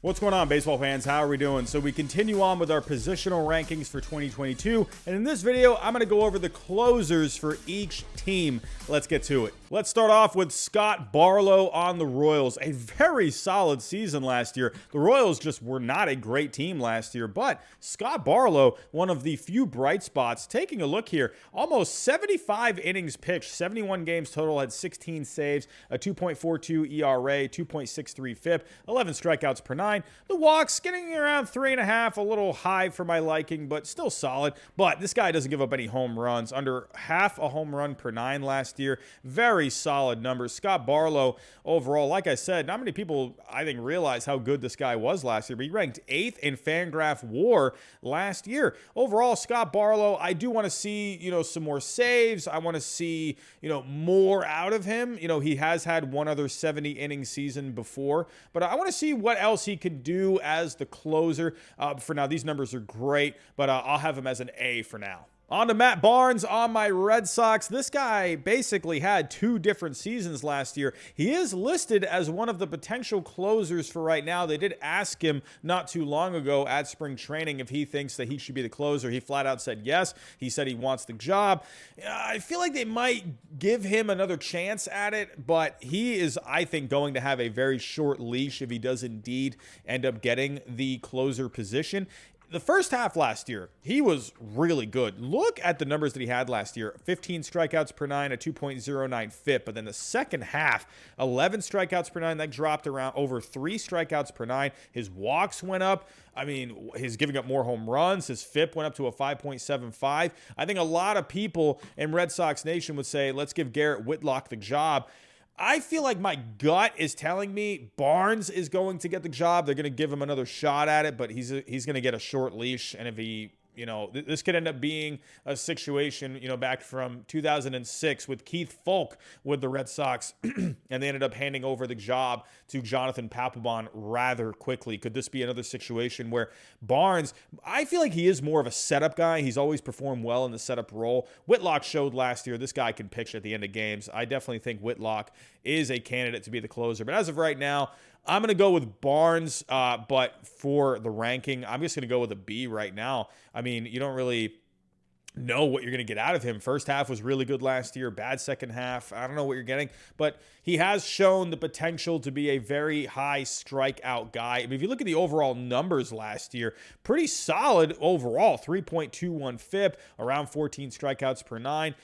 What's going on, baseball fans? How are we doing? So we continue on with our positional rankings for 2022, and in this video, I'm going to go over the closers for each team. Let's get to it. Let's start off with Scott Barlow on the Royals. A very solid season last year. The Royals just were not a great team last year, but Scott Barlow, one of the few bright spots. Taking a look here, almost 75 innings pitched, 71 games total, had 16 saves, a 2.42 ERA, 2.63 FIP, 11 strikeouts per nine. The walks getting around 3.5, a little high for my liking, but still solid. But this guy doesn't give up any home runs, under half a home run per nine last year. Very solid numbers. Scott Barlow overall, like I said, not many people I think realize how good this guy was last year, but he ranked 8th in Fangraph WAR last year. Overall, Scott Barlow, I do want to see, some more saves. I want to see, more out of him. He has had one other 70 inning season before, but I want to see what else he can do as the closer. For now, these numbers are great, but I'll have him as an A for now. On to Matt Barnes on my Red Sox. This guy basically had 2 different seasons last year. He is listed as one of the potential closers for right now. They did ask him not too long ago at spring training if he thinks that he should be the closer. He flat out said yes. He said he wants the job. I feel like they might give him another chance at it, but he is, I think, going to have a very short leash if he does indeed end up getting the closer position. The first half last year, he was really good. Look at the numbers that he had last year. 15 strikeouts per nine, a 2.09 FIP. But then the second half, 11 strikeouts per nine. That dropped around over 3 strikeouts per nine. His walks went up. He's giving up more home runs. His FIP went up to a 5.75. I think a lot of people in Red Sox Nation would say, let's give Garrett Whitlock the job. I feel like my gut is telling me Barnes is going to get the job. They're going to give him another shot at it, but he's going to get a short leash. And if he, this could end up being a situation, back from 2006 with Keith Folk with the Red Sox, and they ended up handing over the job to Jonathan Papelbon rather quickly. Could this be another situation where Barnes, I feel like he is more of a setup guy. He's always performed well in the setup role. Whitlock showed last year this guy can pitch at the end of games. I definitely think Whitlock is a candidate to be the closer. But as of right now, I'm going to go with Barnes, but for the ranking, I'm just going to go with a B right now. You don't really know what you're going to get out of him. First half was really good last year, bad second half. I don't know what you're getting, but he has shown the potential to be a very high strikeout guy. If you look at the overall numbers last year, pretty solid overall, 3.21 FIP, around 14 strikeouts per nine,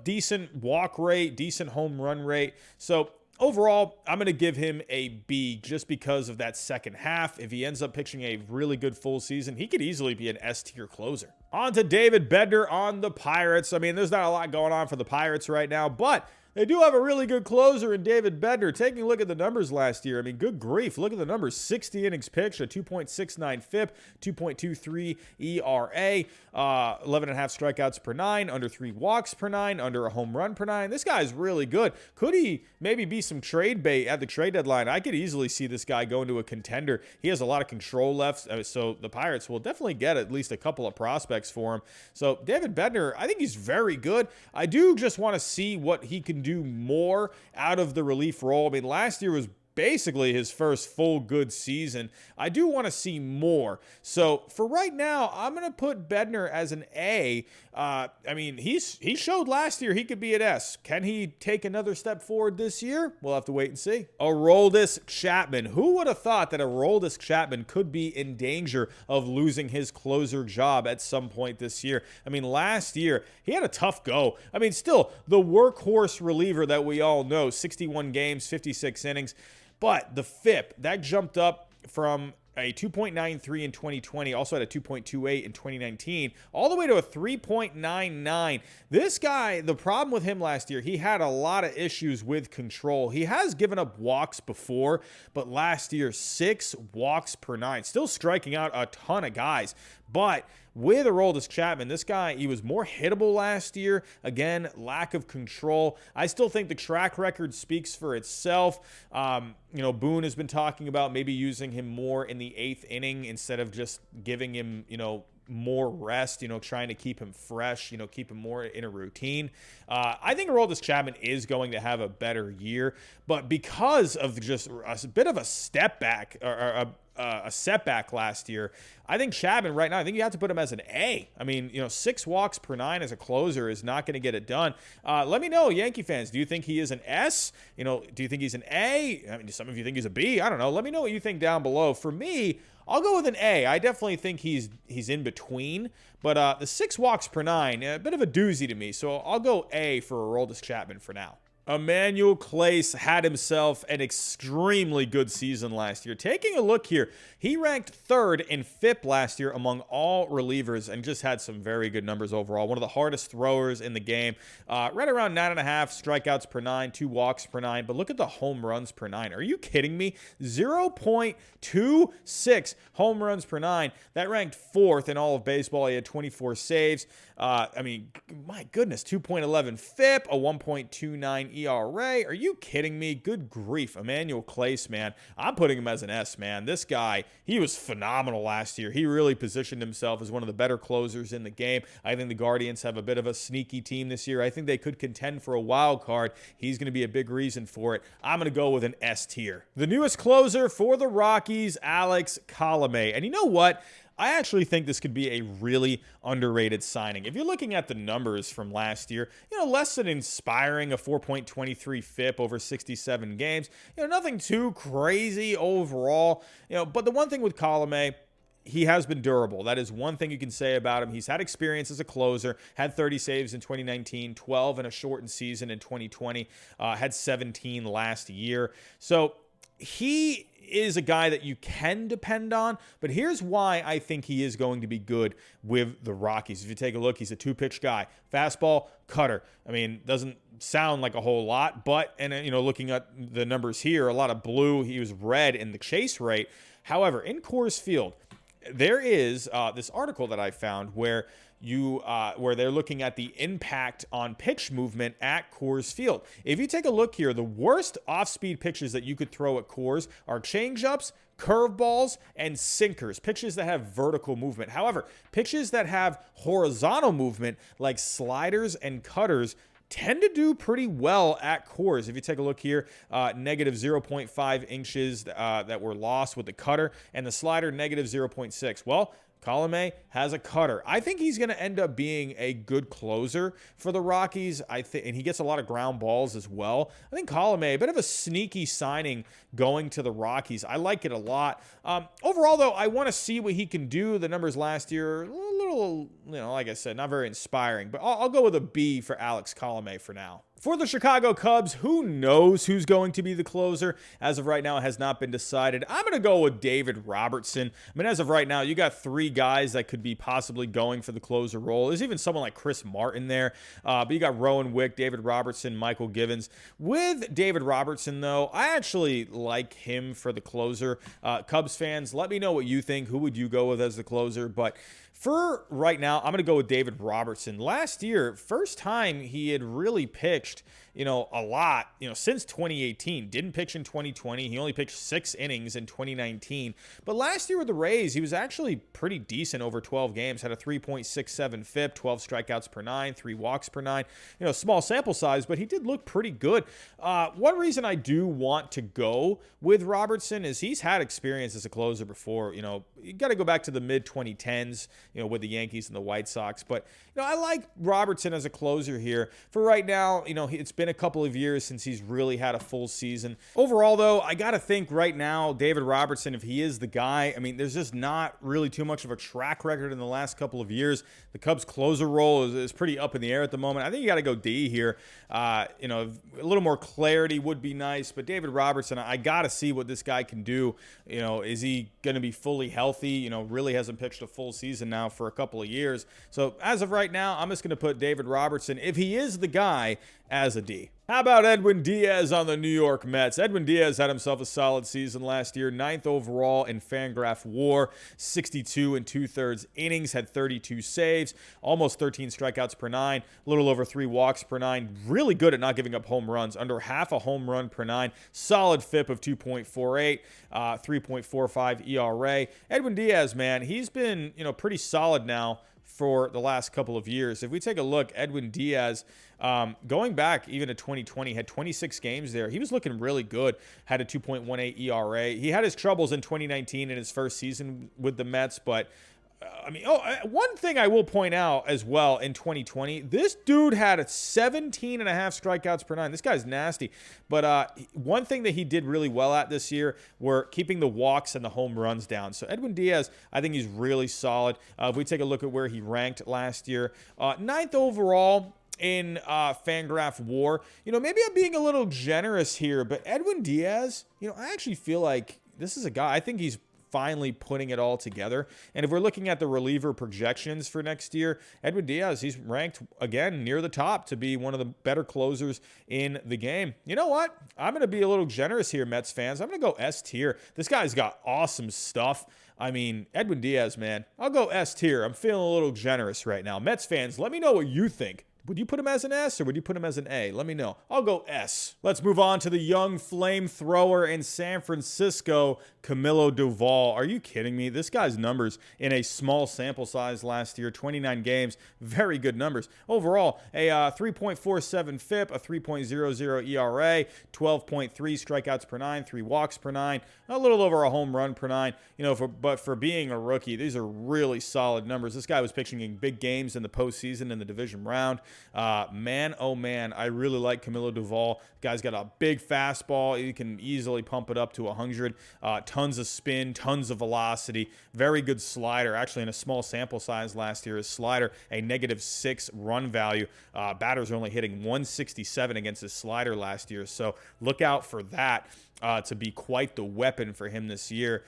decent walk rate, decent home run rate. So overall, I'm going to give him a B just because of that second half. If he ends up pitching a really good full season, he could easily be an S-tier closer. On to David Bednar on the Pirates. There's not a lot going on for the Pirates right now, but they do have a really good closer in David Bednar. Taking a look at the numbers last year, good grief. Look at the numbers. 60 innings pitched, a 2.69 FIP, 2.23 ERA, 11.5 strikeouts per nine, under 3 walks per nine, under a home run per nine. This guy's really good. Could he maybe be some trade bait at the trade deadline? I could easily see this guy going to a contender. He has a lot of control left, so the Pirates will definitely get at least a couple of prospects for him. So David Bednar, I think he's very good. I do just want to see what he can do more out of the relief role. Last year was basically his first full good season. I do want to see more. So for right now, I'm going to put Bednar as an A. He showed last year he could be an S. Can he take another step forward this year? We'll have to wait and see. Aroldis Chapman. Who would have thought that Aroldis Chapman could be in danger of losing his closer job at some point this year? Last year, he had a tough go. Still, the workhorse reliever that we all know, 61 games, 56 innings. But the FIP, that jumped up from a 2.93 in 2020, also had a 2.28 in 2019, all the way to a 3.99. This guy, the problem with him last year, he had a lot of issues with control. He has given up walks before, but last year, 6 walks per nine, still striking out a ton of guys. But with Aroldis Chapman, this guy, he was more hittable last year. Again, lack of control. I still think the track record speaks for itself. Boone has been talking about maybe using him more in the 8th inning instead of just giving him, more rest, trying to keep him fresh, keep him more in a routine. I think Aroldis Chapman is going to have a better year, but because of just a bit of a step back, or a setback last year. I think Chapman right now, I think you have to put him as an A. I mean, 6 walks per 9 as a closer is not going to get it done. Let me know, Yankee fans, do you think he is an S? Do you think he's an A? I mean, some of you think he's a B. I don't know. Let me know what you think down below. For me, I'll go with an A. I definitely think he's in between. But the 6 walks per 9, a bit of a doozy to me. So I'll go A for Aroldis Chapman for now. Emmanuel Clase had himself an extremely good season last year. Taking a look here, he ranked 3rd in FIP last year among all relievers and just had some very good numbers overall. One of the hardest throwers in the game. Right around 9.5 strikeouts per 9, 2 walks per 9. But look at the home runs per 9. Are you kidding me? 0.26 home runs per 9. That ranked 4th in all of baseball. He had 24 saves. I mean, my goodness, 2.11 FIP, a 1.29 ERA. Are you kidding me? Good grief. Emmanuel Clase, man. I'm putting him as an S, man. This guy, he was phenomenal last year. He really positioned himself as one of the better closers in the game. I think the Guardians have a bit of a sneaky team this year. I think they could contend for a wild card. He's going to be a big reason for it. I'm going to go with an S tier. The newest closer for the Rockies, Alex Colomé. And you know what? I actually think this could be a really underrated signing. If you're looking at the numbers from last year, less than inspiring, a 4.23 FIP over 67 games. Nothing too crazy overall. But the one thing with Colomé, he has been durable. That is one thing you can say about him. He's had experience as a closer, had 30 saves in 2019, 12 in a shortened season in 2020, had 17 last year. So he is a guy that you can depend on, but here's why I think he is going to be good with the Rockies. If you take a look, he's a 2-pitch guy. Fastball, cutter. I mean, doesn't sound like a whole lot, but, looking at the numbers here, a lot of blue. He was red in the chase rate. However, in Coors Field, there is this article that I found where they're looking at the impact on pitch movement at Coors Field. If you take a look here, the worst off-speed pitches that you could throw at Coors are changeups, curveballs, and sinkers, pitches that have vertical movement. However, pitches that have horizontal movement, like sliders and cutters, tend to do pretty well at Coors. If you take a look here, negative 0.5 inches that were lost with the cutter, and the slider negative 0.6. Well, Colomé has a cutter. I think he's going to end up being a good closer for the Rockies. And he gets a lot of ground balls as well. I think Colomé, a bit of a sneaky signing going to the Rockies. I like it a lot. Overall, though, I want to see what he can do. The numbers last year, a little, like I said, not very inspiring. But I'll go with a B for Alex Colomé for now. For the Chicago Cubs, who knows who's going to be the closer? As of right now, it has not been decided. I'm going to go with David Robertson. I mean, as of right now, you got 3 guys that could be possibly going for the closer role. There's even someone like Chris Martin there. But you got Rowan Wick, David Robertson, Michael Givens. With David Robertson, though, I actually like him for the closer. Cubs fans, let me know what you think. Who would you go with as the closer? But for right now, I'm going to go with David Robertson. Last year, first time he had really pitched, a lot, since 2018. Didn't pitch in 2020. He only pitched 6 innings in 2019. But last year with the Rays, he was actually pretty decent over 12 games. Had a 3.67 FIP, 12 strikeouts per 9, 3 walks per 9. Small sample size, but he did look pretty good. One reason I do want to go with Robertson is he's had experience as a closer before. You got to go back to the mid-2010s, with the Yankees and the White Sox. But, I like Robertson as a closer here. For right now, it's been a couple of years since he's really had a full season. Overall, though, I got to think right now, David Robertson, if he is the guy, I mean, there's just not really too much of a track record in the last couple of years. The Cubs closer role is pretty up in the air at the moment. I think you got to go D here. A little more clarity would be nice, but David Robertson, I got to see what this guy can do. Is he going to be fully healthy? Really hasn't pitched a full season now for a couple of years. So as of right now, I'm just going to put David Robertson, if he is the guy, as a D. How about Edwin Diaz on the New York Mets? Edwin Diaz had himself a solid season last year, 9th overall in Fangraph WAR, 62 2/3 innings, had 32 saves, almost 13 strikeouts per 9, a little over 3 walks per 9. Really good at not giving up home runs, under half a home run per 9. Solid FIP of 2.48, 3.45 ERA. Edwin Diaz, man, he's been pretty solid now for the last couple of years. If we take a look, Edwin Diaz, going back even to 2020, had 26 games there. He was looking really good, had a 2.18 ERA. He had his troubles in 2019 in his first season with the Mets, but one thing I will point out as well in 2020, this dude had 17 and a half strikeouts per nine. This guy's nasty. But one thing that he did really well at this year were keeping the walks and the home runs down. So Edwin Diaz, I think he's really solid. If we take a look at where he ranked last year, 9th overall in Fangraph WAR. Maybe I'm being a little generous here, but Edwin Diaz, I actually feel like this is a guy, I think he's finally putting it all together. And if we're looking at the reliever projections for next year, Edwin Diaz, he's ranked again near the top to be one of the better closers in the game. You know what? I'm going to be a little generous here, Mets fans. I'm going to go S tier. This guy's got awesome stuff. Edwin Diaz, man, I'll go S tier. I'm feeling a little generous right now. Mets fans, let me know what you think. Would you put him as an S or would you put him as an A? Let me know. I'll go S. Let's move on to the young flamethrower in San Francisco, Camilo Doval. Are you kidding me? This guy's numbers in a small sample size last year, 29 games, very good numbers. Overall, a 3.47 FIP, a 3.00 ERA, 12.3 strikeouts per nine, 3 walks per nine, a little over a home run per nine. But for being a rookie, these are really solid numbers. This guy was pitching in big games in the postseason in the division round. Man, oh man, I really like Camilo Doval. Guy's got a big fastball. He can easily pump it up to 100. Tons of spin, tons of velocity. Very good slider. Actually, in a small sample size last year, his slider, a -6 run value. Batters are only hitting 167 against his slider last year. So look out for that to be quite the weapon for him this year.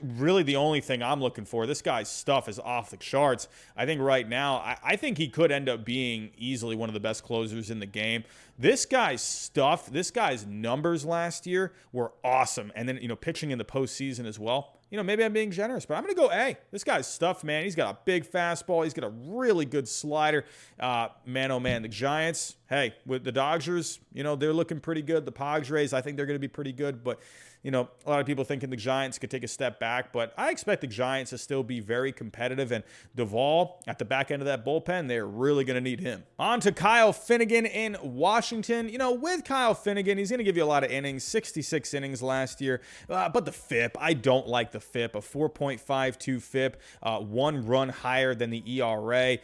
Really the only thing I'm looking for, this guy's stuff is off the charts. I think right now, I think he could end up being easily one of the best closers in the game. This guy's stuff, this guy's numbers last year were awesome. And then, pitching in the postseason as well. Maybe I'm being generous, but I'm going to go A. This guy's stuff, man. He's got a big fastball. He's got a really good slider. Man, oh, man, the Giants, hey, with the Dodgers, they're looking pretty good. The Padres, I think they're going to be pretty good. But, a lot of people thinking the Giants could take a step back. But I expect the Giants to still be very competitive. And Doval, at the back end of that bullpen, they're really going to need him. On to Kyle Finnegan in Washington. With Kyle Finnegan, he's going to give you a lot of innings, 66 innings last year. But the FIP, I don't like the FIP, a 4.52 FIP, 1 run higher than the ERA,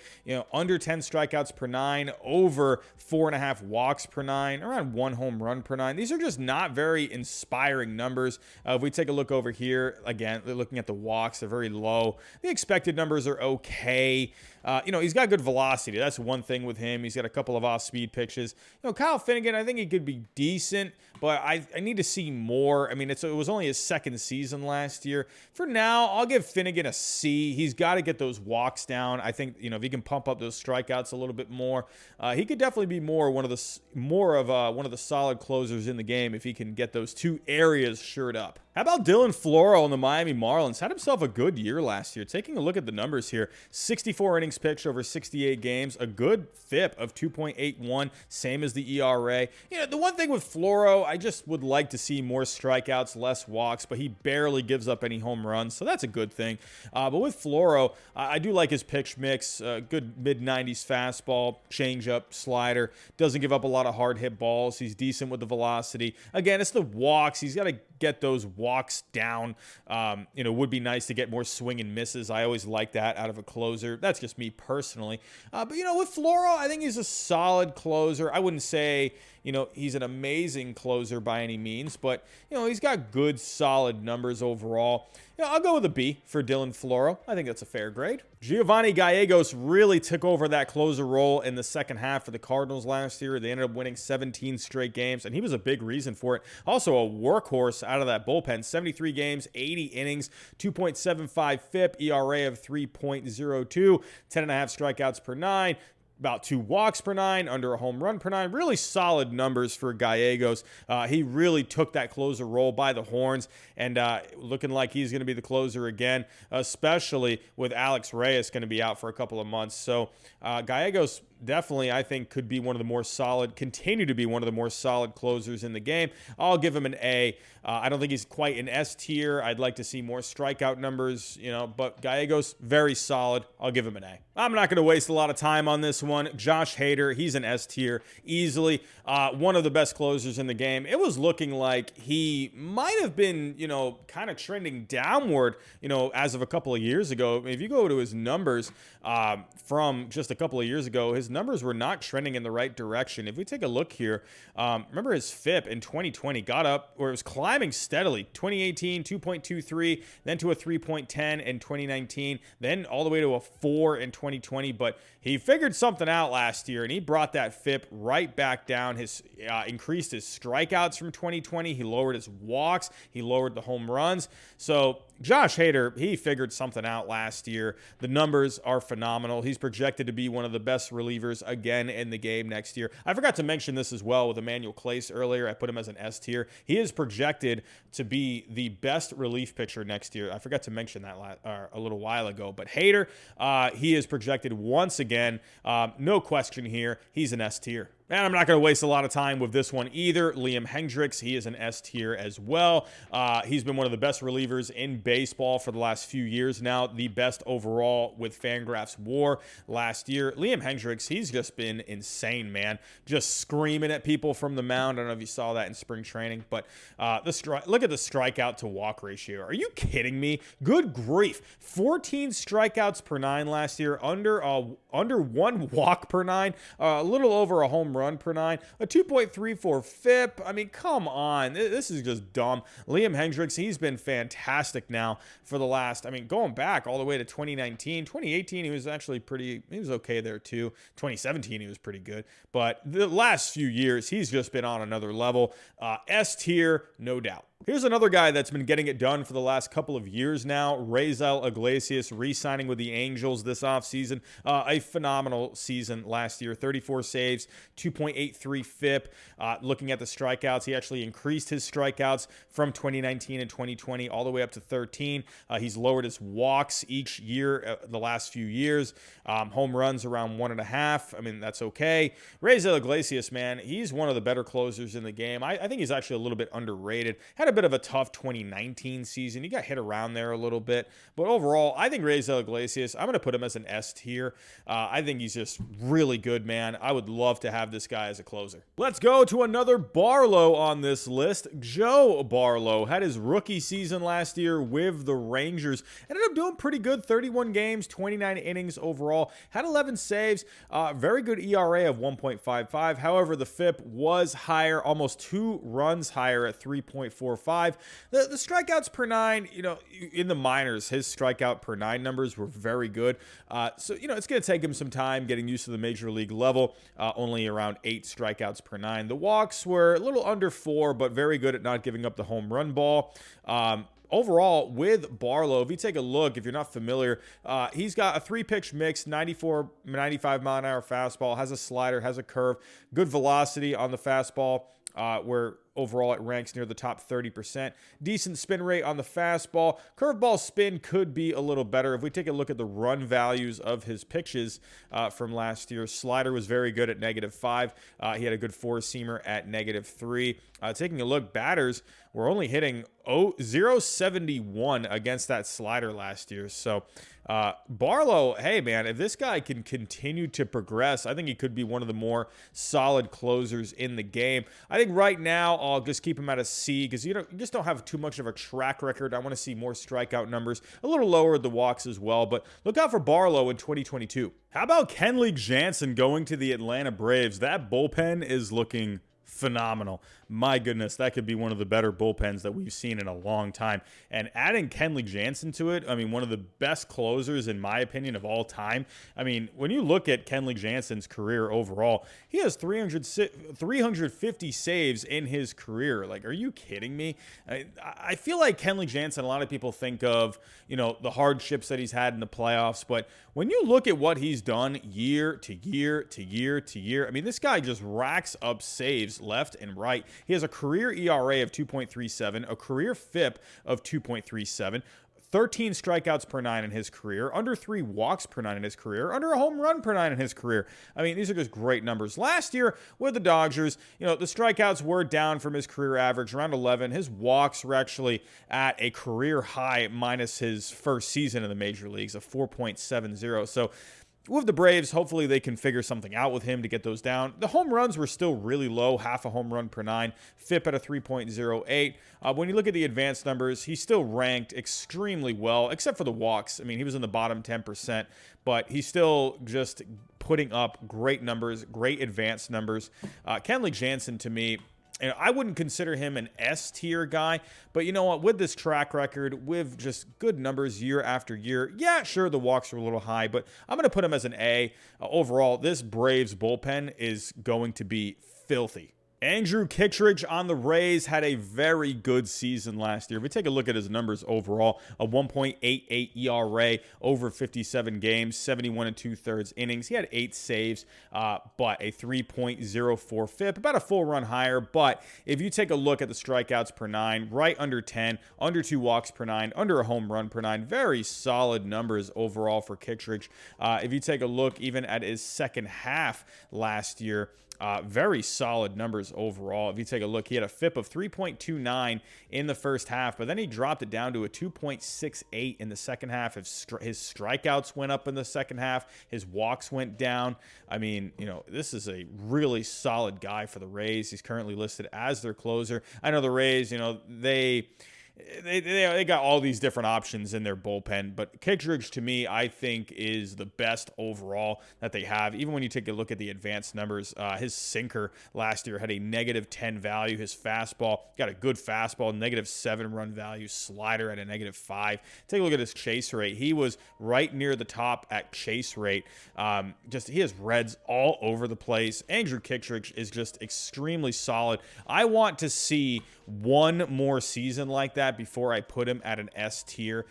under 10 strikeouts per nine, over 4.5 walks per nine, around 1 home run per nine. These are just not very inspiring numbers. If we take a look over here, again, looking at the walks, they're very low. The expected numbers are okay. He's got good velocity. That's one thing with him. He's got a couple of off-speed pitches. Kyle Finnegan, I think he could be decent, but I need to see more. It was only his second season last year. For now, I'll give Finnegan a C. He's got to get those walks down. I think, if he can pump up those strikeouts a little bit more, he could definitely be one of the solid closers in the game if he can get those two areas shored up. How about Dylan Floro on the Miami Marlins? Had himself a good year last year. Taking a look at the numbers here, 64 innings pitched over 68 games, a good FIP of 2.81, same as the ERA. The one thing with Floro, I just would like to see more strikeouts, less walks, but he barely gives up any home runs, so that's a good thing. But with Floro, I do like his pitch mix, good mid-90s fastball, changeup, slider, doesn't give up a lot of hard hit balls. He's decent with the velocity. Again, it's the walks. He's got to get those walks down. Would be nice to get more swing and misses. I always like that out of a closer. That's just me personally. But with Floro, I think he's a solid closer. I wouldn't say, he's an amazing closer by any means, but, he's got good, solid numbers overall. I'll go with a B for Dylan Floro. I think that's a fair grade. Giovanni Gallegos really took over that closer role in the second half for the Cardinals last year. They ended up winning 17 straight games, and he was a big reason for it. Also a workhorse out of that bullpen. 73 games, 80 innings, 2.75 FIP, ERA of 3.02, 10.5 strikeouts per nine, about 2 walks per nine, under a home run per nine. Really solid numbers for Gallegos. He really took that closer role by the horns, and looking like he's going to be the closer again, especially with Alex Reyes going to be out for a couple of months. So Gallegos, definitely, I think, could be one of the more solid, continue to be one of the more solid closers in the game. I'll give him an A. I don't think he's quite an S tier. I'd like to see more strikeout numbers, but Gallegos, very solid. I'll give him an A. I'm not going to waste a lot of time on this one. Josh Hader, he's an S tier, easily. One of the best closers in the game. It was looking like he might have been, kind of trending downward, as of a couple of years ago. If you go to his numbers from just a couple of years ago, his numbers were not trending in the right direction. If we take a look here, remember his FIP in 2020 got up, or it was climbing steadily. 2018, 2.23, then to a 3.10 in 2019, then all the way to a 4 in 2020. But he figured something out last year, and he brought that FIP right back down. His increased his strikeouts from 2020. He lowered his walks. He lowered the home runs. So Josh Hader, he figured something out last year. The numbers are phenomenal. He's projected to be one of the best relievers again in the game next year. I forgot to mention this as well with Emmanuel Clase earlier. I put him as an S tier. He is projected to be the best relief pitcher next year. I forgot to mention that a little while ago. But Hader, he is projected once again. No question here. He's an S tier. And I'm not going to waste a lot of time with this one either. Liam Hendriks, he is an S tier as well. He's been one of the best relievers in baseball for the last few years now. The best overall with Fangraphs WAR last year. Liam Hendriks, he's just been insane, man. Just screaming at people from the mound. I don't know if you saw that in spring training, but look at the strikeout to walk ratio. Are you kidding me? Good grief. 14 strikeouts per 9 last year, under 1 walk per 9, a little over a home run per 9, a 2.34 FIP. I mean, come on. This is just dumb. Liam Hendriks, he's been fantastic now for the last, going back all the way to 2019. 2018, he was actually he was okay there too. 2017, he was pretty good. But the last few years, he's just been on another level. S tier, no doubt. Here's another guy that's been getting it done for the last couple of years now. Raisel Iglesias re-signing with the Angels this offseason. A phenomenal season last year. 34 saves, 2.83 FIP. Looking at the strikeouts, he actually increased his strikeouts from 2019 and 2020 all the way up to 13. He's lowered his walks each year the last few years. Home runs around 1.5. That's okay. Raisel Iglesias, man, he's one of the better closers in the game. I think he's actually a little bit underrated. Had a bit of a tough 2019 season. He got hit around there a little bit. But overall, I think Raisel Iglesias, I'm going to put him as an S tier. I think he's just really good, man. I would love to have this guy as a closer. Let's go to another Barlow on this list. Joe Barlow had his rookie season last year with the Rangers. Ended up doing pretty good. 31 games, 29 innings overall. Had 11 saves. Very good ERA of 1.55. However, the FIP was higher, almost 2 runs higher at 3.45. The strikeouts per 9, in the minors, his strikeout per 9 numbers were very good. So it's going to take him some time getting used to the major league level. Only around 8 strikeouts per 9. The walks were a little under 4, but very good at not giving up the home run ball. Overall, with Barlow, if you take a look, if you're not familiar, he's got a 3-pitch mix, 95 mile an hour fastball, has a slider, has a curve, good velocity on the fastball, where overall it ranks near the top 30%. Decent spin rate on the fastball. Curveball spin could be a little better. If we take a look at the run values of his pitches from last year, slider was very good at -5. He had a good 4-seamer at -3. Taking a look, batters were only hitting 0.71 against that slider last year. So Barlow, hey man, if this guy can continue to progress, I think he could be one of the more solid closers in the game. I think right now I'll just keep him at a C because you just don't have too much of a track record. I want to see more strikeout numbers, a little lower at the walks as well. But look out for Barlow in 2022. How about Kenley Jansen going to the Atlanta Braves? That bullpen is looking phenomenal. My goodness, that could be one of the better bullpens that we've seen in a long time. And adding Kenley Jansen to it, one of the best closers, in my opinion, of all time. When you look at Kenley Jansen's career overall, he has 350 saves in his career. Like, are you kidding me? I feel like Kenley Jansen, a lot of people think of, the hardships that he's had in the playoffs. But when you look at what he's done year to year to year to year, this guy just racks up saves left and right. He has a career ERA of 2.37, a career FIP of 2.37, 13 strikeouts per 9 in his career, under 3 walks per 9 in his career, under a home run per 9 in his career. I mean, these are just great numbers. Last year with the Dodgers, the strikeouts were down from his career average, around 11. His walks were actually at a career high minus his first season in the major leagues of 4.70. So with the Braves, hopefully they can figure something out with him to get those down. The home runs were still really low, half a home run per 9, FIP at a 3.08. When you look at the advanced numbers, he still ranked extremely well, except for the walks. I mean, he was in the bottom 10%, but he's still just putting up great numbers, great advanced numbers. Kenley Jansen, to me, I wouldn't consider him an S-tier guy, but you know what? With this track record, with just good numbers year after year, yeah, sure, the walks are a little high, but I'm going to put him as an A. Overall, this Braves bullpen is going to be filthy. Andrew Kittredge on the Rays had a very good season last year. If we take a look at his numbers overall, a 1.88 ERA over 57 games, 71 2/3 innings. He had 8 saves, but a 3.04 FIP, about a full run higher. But if you take a look at the strikeouts per 9, right under 10, under 2 walks per 9, under a home run per 9, very solid numbers overall for Kittredge. If you take a look even at his second half last year, very solid numbers overall. If you take a look, he had a FIP of 3.29 in the first half, but then he dropped it down to a 2.68 in the second half. His strikeouts went up in the second half. His walks went down. I mean, this is a really solid guy for the Rays. He's currently listed as their closer. I know the Rays, they got all these different options in their bullpen, but Kittredge, to me, I think is the best overall that they have. Even when you take a look at the advanced numbers, his sinker last year had a -10 value. His fastball got a good fastball, -7 run value. Slider at a -5. Take a look at his chase rate. He was right near the top at chase rate. He has reds all over the place. Andrew Kittredge is just extremely solid. I want to see one more season like that before I put him at an S tier.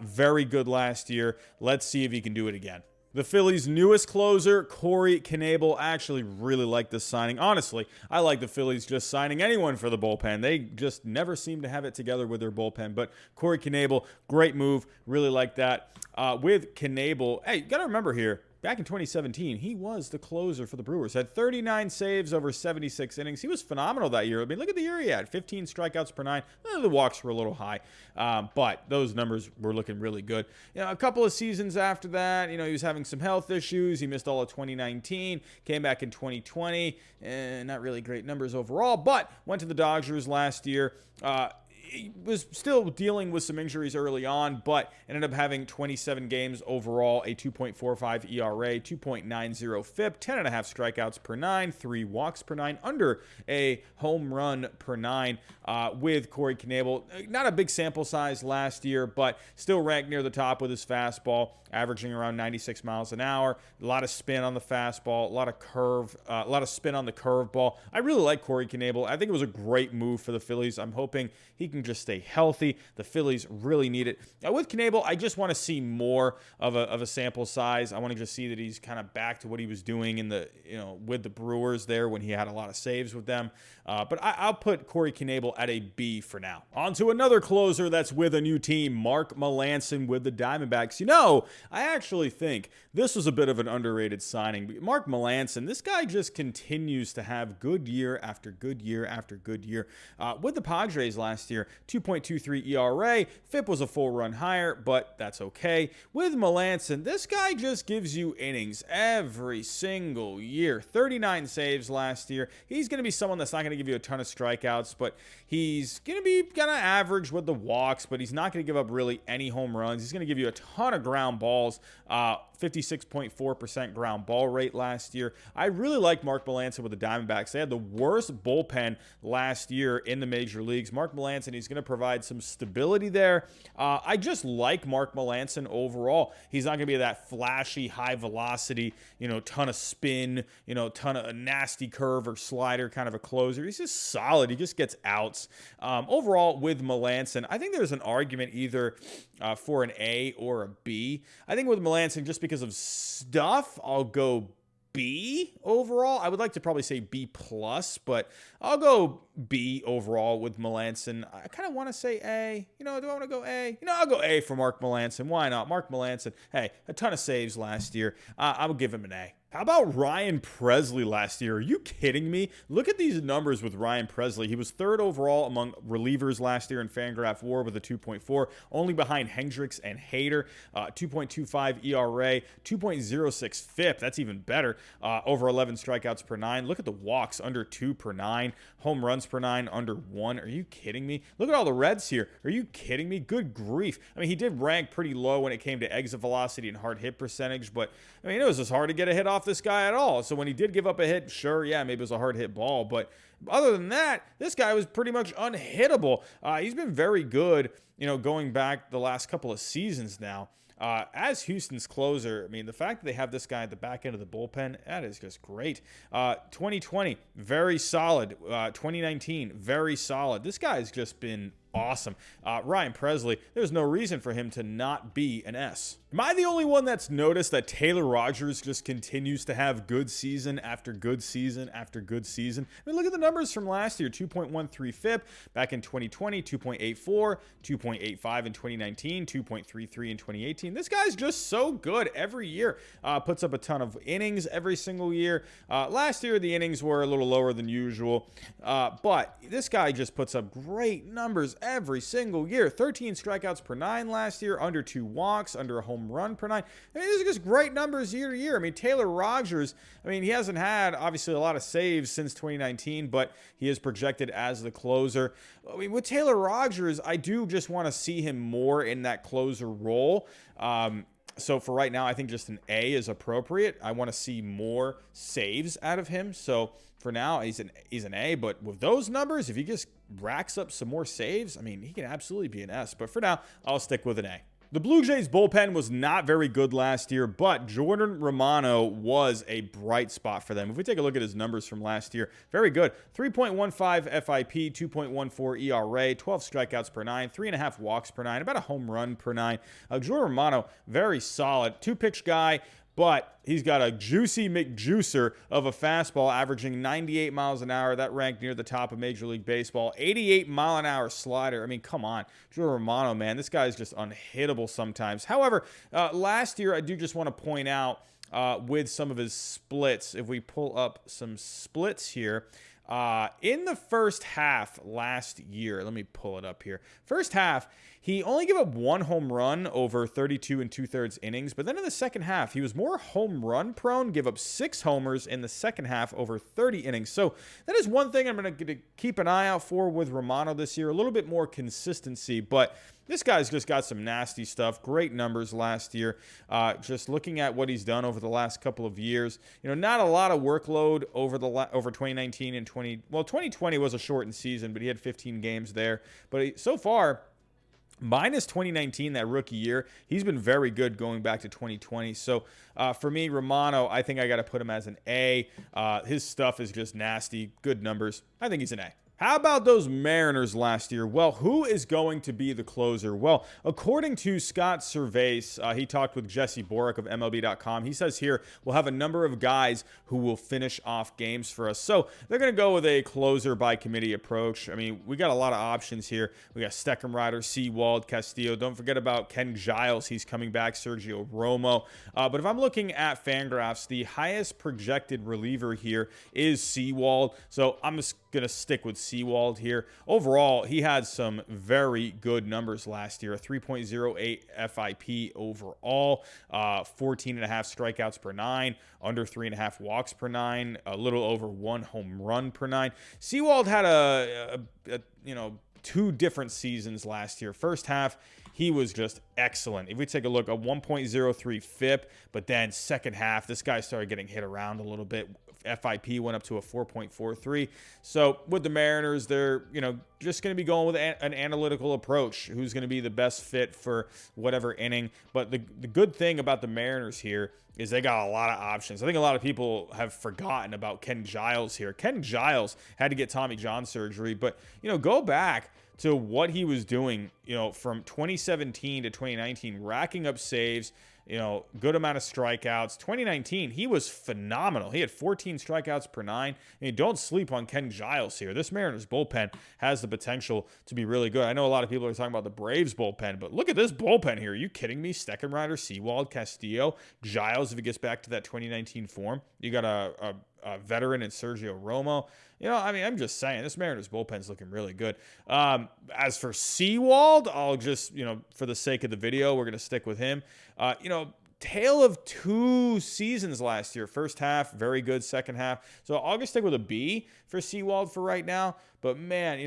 Very good last year. Let's see if he can do it again. The Phillies' newest closer, Corey Knebel. I actually really like this signing. Honestly, I like the Phillies just signing anyone for the bullpen. They just never seem to have it together with their bullpen. But Corey Knebel, great move. Really like that. With Knebel, hey, you got to remember here, back in 2017, he was the closer for the Brewers. Had 39 saves over 76 innings. He was phenomenal that year. I mean, look at the year he had. 15 strikeouts per 9. The walks were a little high, but those numbers were looking really good. A couple of seasons after that, he was having some health issues. He missed all of 2019. Came back in 2020. Not really great numbers overall, but went to the Dodgers last year. He was still dealing with some injuries early on, but ended up having 27 games overall, a 2.45 ERA, 2.90 FIP, 10.5 strikeouts per 9, 3 walks per 9, under a home run per 9 with Corey Knebel. Not a big sample size last year, but still ranked near the top with his fastball, averaging around 96 miles an hour. A lot of spin on the fastball, a lot of spin on the curveball. I really like Corey Knebel. I think it was a great move for the Phillies. I'm hoping he can just stay healthy. The Phillies really need it. With Knebel, I just want to see more of a sample size. I want to just see that he's kind of back to what he was doing in the with the Brewers there when he had a lot of saves with them. But I'll put Corey Knebel at a B for now. On to another closer that's with a new team, Mark Melancon with the Diamondbacks. I actually think this was a bit of an underrated signing. Mark Melancon, this guy just continues to have good year after good year after good year. With the Padres last year, 2.23 ERA. FIP was a full run higher, but that's okay. With Melancon, this guy just gives you innings every single year. 39 saves last year. He's going to be someone that's not going to give you a ton of strikeouts, but he's going to be kind of average with the walks, but he's not going to give up really any home runs. He's going to give you a ton of ground balls. 56.4% ground ball rate last year. I really like Mark Melancon with the Diamondbacks. They had the worst bullpen last year in the major leagues. Mark Melancon, he's going to provide some stability there. I just like Mark Melancon overall. He's not going to be that flashy, high velocity, ton of spin, ton of a nasty curve or slider kind of a closer. He's just solid. He just gets outs. Overall, with Melancon, I think there's an argument either for an A or a B. I think with Melancon, just because of stuff, I'll go B overall. I would like to probably say B plus, but I'll go B overall with Melancon. I kind of want to say A. Do I want to go A? I'll go A for Mark Melancon. Why not? Mark Melancon, hey, a ton of saves last year. I will give him an A. How about Ryan Presley last year? Are you kidding me? Look at these numbers with Ryan Presley. He was 3rd overall among relievers last year in Fangraph WAR with a 2.4, only behind Hendriks and Hader. 2.25 ERA, 2.06 FIP. That's even better. Over 11 strikeouts per 9. Look at the walks, under 2 per 9. Home runs per 9, under 1. Are you kidding me? Look at all the Reds here. Are you kidding me? Good grief. I mean, he did rank pretty low when it came to exit velocity and hard hit percentage, but I mean, it was just hard to get a hit off this guy at all. So when he did give up a hit, sure, yeah, maybe it was a hard hit ball, but other than that, this guy was pretty much unhittable. He's been very good, going back the last couple of seasons now. As Houston's closer, I mean, the fact that they have this guy at the back end of the bullpen, that is just great. 2020, very solid. 2019, very solid. This guy's just been awesome. Ryan Presley, there's no reason for him to not be an S. Am I the only one that's noticed that Taylor Rogers just continues to have good season after good season after good season? I mean, look at the numbers from last year. 2.13 FIP back in 2020, 2.84, 2.85 in 2019, 2.33 in 2018. This guy's just so good every year. Puts up a ton of innings every single year. Last year, the innings were a little lower than usual, but this guy just puts up great numbers every single year. 13 strikeouts per 9 last year, under 2 walks, under a home run per 9. I mean, these are just great numbers year to year. I mean, Taylor Rogers, he hasn't had, obviously, a lot of saves since 2019, but he is projected as the closer. I mean, with Taylor Rogers, I do just want to see him more in that closer role. So for right now, I think just an A is appropriate. I want to see more saves out of him. So for now, he's an A. But with those numbers, if he just racks up some more saves, I mean, he can absolutely be an S. But for now, I'll stick with an A. The Blue Jays bullpen was not very good last year, but Jordan Romano was a bright spot for them. If we take a look at his numbers from last year, very good. 3.15 FIP, 2.14 ERA, 12 strikeouts per 9, 3.5 walks per 9, about a home run per 9. Jordan Romano, very solid. 2-pitch guy, but he's got a juicy McJuicer of a fastball averaging 98 miles an hour. That ranked near the top of Major League Baseball. 88-mile-an-hour slider. I mean, come on. Jordan Romano, man, this guy's just unhittable sometimes. However, last year, I do just want to point out with some of his splits, if we pull up some splits here, in the first half last year, let me pull it up here. First half, he only gave up 1 home run over 32 2/3 innings, but then in the second half, he was more home run prone, gave up 6 homers in the second half over 30 innings. So that is one thing I'm going to keep an eye out for with Romano this year, a little bit more consistency, but this guy's just got some nasty stuff. Great numbers last year. Just looking at what he's done over the last couple of years, not a lot of workload over 2019 and 2020 was a shortened season, but he had 15 games there. But so far, minus 2019, that rookie year, he's been very good going back to 2020. So for me, Romano, I think I got to put him as an A. His stuff is just nasty. Good numbers. I think he's an A. How about those Mariners last year? Well, who is going to be the closer? Well, according to Scott Servais, he talked with Jesse Borick of MLB.com. He says here, we'll have a number of guys who will finish off games for us. So they're going to go with a closer by committee approach. I mean, we got a lot of options here. We got Steckenrider, Sewald, Castillo. Don't forget about Ken Giles. He's coming back. Sergio Romo. But if I'm looking at Fangraphs, the highest projected reliever here is Sewald. So I'm just going to stick with Sewald here. Overall, he had some very good numbers last year. A 3.08 FIP overall, 14.5 strikeouts per 9, under 3.5 walks per 9, a little over 1 home run per 9. Sewald had a 2 different seasons last year. First half, he was just excellent. If we take a look, a 1.03 FIP, but then second half, this guy started getting hit around a little bit. FIP went up to a 4.43. So with the Mariners, they're just going to be going with an analytical approach. Who's going to be the best fit for whatever inning? But the good thing about the Mariners here is they got a lot of options. I think a lot of people have forgotten about Ken Giles here. Ken Giles had to get Tommy John surgery, but go back to what he was doing, from 2017 to 2019, racking up saves, good amount of strikeouts. 2019, he was phenomenal. He had 14 strikeouts per 9. I mean, don't sleep on Ken Giles here. This Mariners bullpen has the potential to be really good. I know a lot of people are talking about the Braves bullpen, but look at this bullpen here. Are you kidding me? Steckenrider, Sewald, Castillo, Giles, if he gets back to that 2019 form. You got a veteran in Sergio Romo. I'm just saying, this Mariners bullpen's looking really good. As for Sewald, I'll just, for the sake of the video, we're going to stick with him. Tale of two seasons last year. First half, very good. Second half. So I'll just stick with a B for Sewald for right now. But man,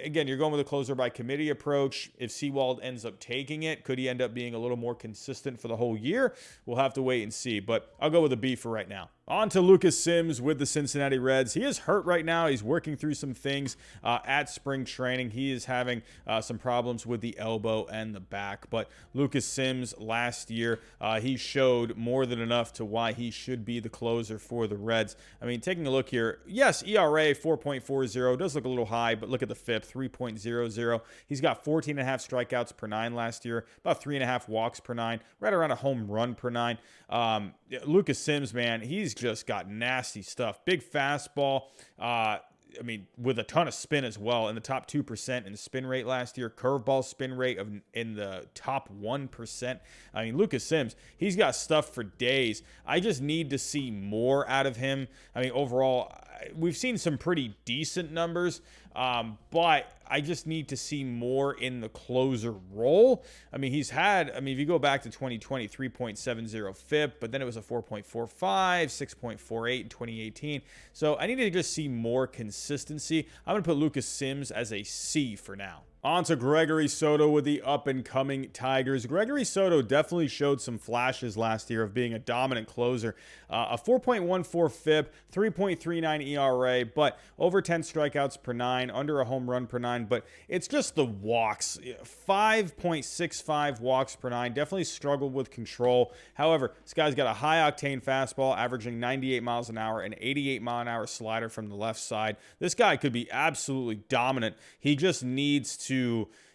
again, you're going with a closer by committee approach. If Sewald ends up taking it, could he end up being a little more consistent for the whole year? We'll have to wait and see. But I'll go with a B for right now. On to Lucas Sims with the Cincinnati Reds. He is hurt right now. He's working through some things at spring training. He is having some problems with the elbow and the back. But Lucas Sims last year, he showed more than enough to why he should be the closer for the Reds. I mean, taking a look here, yes, ERA 4.40 does look a little high, but look at the FIP, 3.00. He's got 14.5 strikeouts per 9 last year, about 3.5 walks per 9, right around a home run per 9. Lucas Sims, man, he's just got nasty stuff. Big fastball. With a ton of spin as well, in the top 2% in spin rate last year. Curveball spin rate in the top 1%. Lucas Sims, he's got stuff for days. I just need to see more out of him. Overall, we've seen some pretty decent numbers, but I just need to see more in the closer role. He's had, if you go back to 2020, 3.70 FIP, but then it was a 4.45, 6.48 in 2018. So I need to just see more consistency. I'm going to put Lucas Sims as a C for now. On to Gregory Soto with the up-and-coming Tigers. Gregory Soto definitely showed some flashes last year of being a dominant closer. A 4.14 FIP, 3.39 ERA, but over 10 strikeouts per 9, under a home run per 9. But it's just the walks. 5.65 walks per 9. Definitely struggled with control. However, this guy's got a high-octane fastball, averaging 98 miles an hour, an 88-mile-an-hour slider from the left side. This guy could be absolutely dominant. He just needs to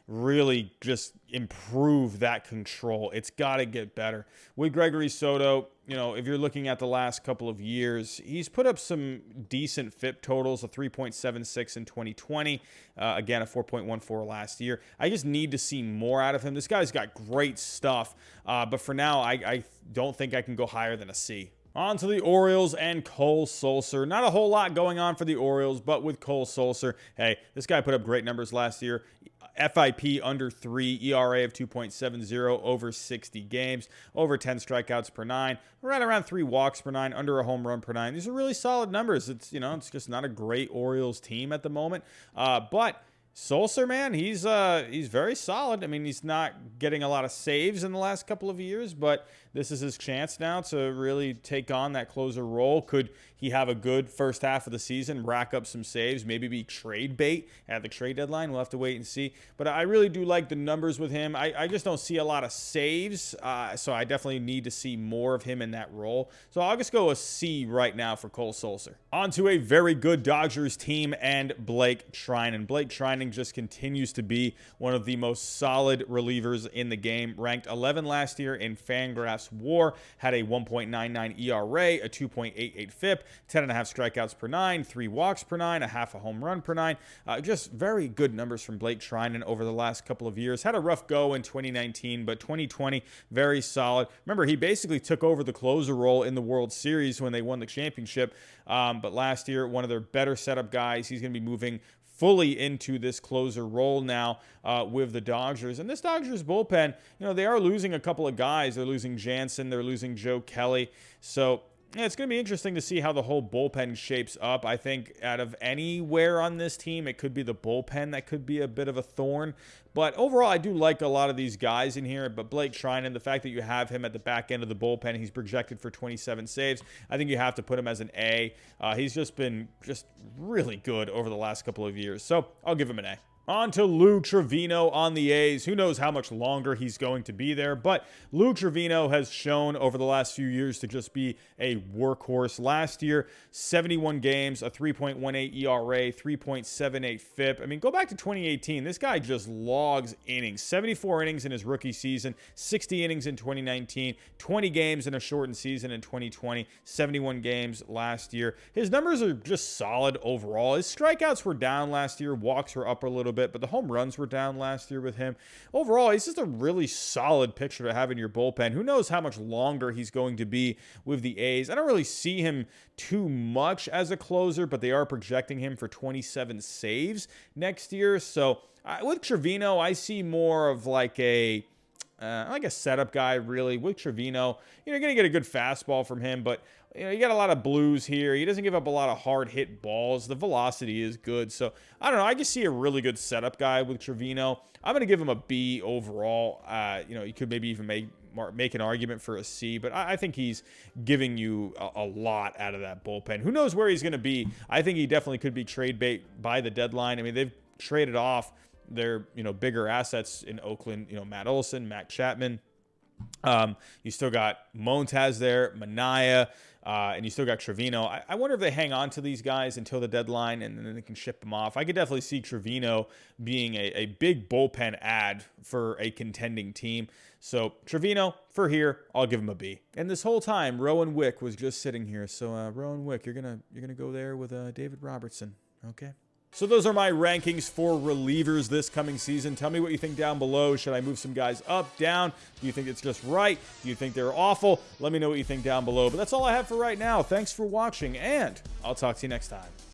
really just improve that control. It's got to get better. With Gregory Soto, if you're looking at the last couple of years, he's put up some decent FIP totals, a 3.76 in 2020, again, a 4.14 last year. I just need to see more out of him. This guy's got great stuff, but for now, I don't think I can go higher than a C. On to the Orioles and Cole Sulser. Not a whole lot going on for the Orioles, but with Cole Sulser, hey, this guy put up great numbers last year. FIP under 3, ERA of 2.70 over 60 games, over 10 strikeouts per 9, right around 3 walks per 9, under a home run per 9. These are really solid numbers. It's just not a great Orioles team at the moment, but Sulser, man, he's very solid. He's not getting a lot of saves in the last couple of years, but this is his chance now to really take on that closer role. Could he have a good first half of the season, rack up some saves, maybe be trade bait at the trade deadline? We'll have to wait and see. But I really do like the numbers with him. I just don't see a lot of saves, so I definitely need to see more of him in that role. So I'll just go a C right now for Cole Sulser. On to a very good Dodgers team and Blake Treinen. Blake Treinen just continues to be one of the most solid relievers in the game. Ranked 11 last year in Fangraphs WAR, had a 1.99 ERA, a 2.88 FIP, 10.5 strikeouts per 9, 3 walks per 9, a half a home run per 9. Just very good numbers from Blake Treinen over the last couple of years. Had a rough go in 2019, but 2020, very solid. Remember, he basically took over the closer role in the World Series when they won the championship. But last year, one of their better setup guys. He's going to be moving fully into this closer role now with the Dodgers. And this Dodgers bullpen, they are losing a couple of guys. They're losing Jansen. They're losing Joe Kelly. So yeah, it's going to be interesting to see how the whole bullpen shapes up. I think out of anywhere on this team, it could be the bullpen that could be a bit of a thorn. But overall, I do like a lot of these guys in here. But Blake Treinen, the fact that you have him at the back end of the bullpen, he's projected for 27 saves. I think you have to put him as an A. He's just been really good over the last couple of years. So I'll give him an A. On to Lou Trevino on the A's. Who knows how much longer he's going to be there, but Lou Trevino has shown over the last few years to just be a workhorse. Last year, 71 games, a 3.18 ERA, 3.78 FIP. I mean, go back to 2018. This guy just logs innings. 74 innings in his rookie season, 60 innings in 2019, 20 games in a shortened season in 2020, 71 games last year. His numbers are just solid overall. His strikeouts were down last year, walks were up a little bit, but the home runs were down last year with him. Overall, he's just a really solid pitcher to have in your bullpen. Who knows how much longer he's going to be with the A's. I don't really see him too much as a closer, but they are projecting him for 27 saves next year. So with Trevino, I see more of like a setup guy, really. With Trevino, you're going to get a good fastball from him, but you got a lot of blues here. He doesn't give up a lot of hard hit balls. The velocity is good. So, I don't know. I just see a really good setup guy with Trevino. I'm going to give him a B overall. You could maybe even make an argument for a C, but I think he's giving you a lot out of that bullpen. Who knows where he's going to be? I think he definitely could be trade bait by the deadline. I mean, they've traded off their, bigger assets in Oakland, Matt Olson, Matt Chapman. You still got Montaz there, Manaea, and you still got Trevino. I wonder if they hang on to these guys until the deadline and then they can ship them off. I could definitely see Trevino being a big bullpen add for a contending team. So Trevino, for here, I'll give him a B. And this whole time, Rowan Wick was just sitting here. So Rowan Wick, you're gonna go there with David Robertson, okay? So those are my rankings for relievers this coming season. Tell me what you think down below. Should I move some guys up, down? Do you think it's just right? Do you think they're awful? Let me know what you think down below. But that's all I have for right now. Thanks for watching, and I'll talk to you next time.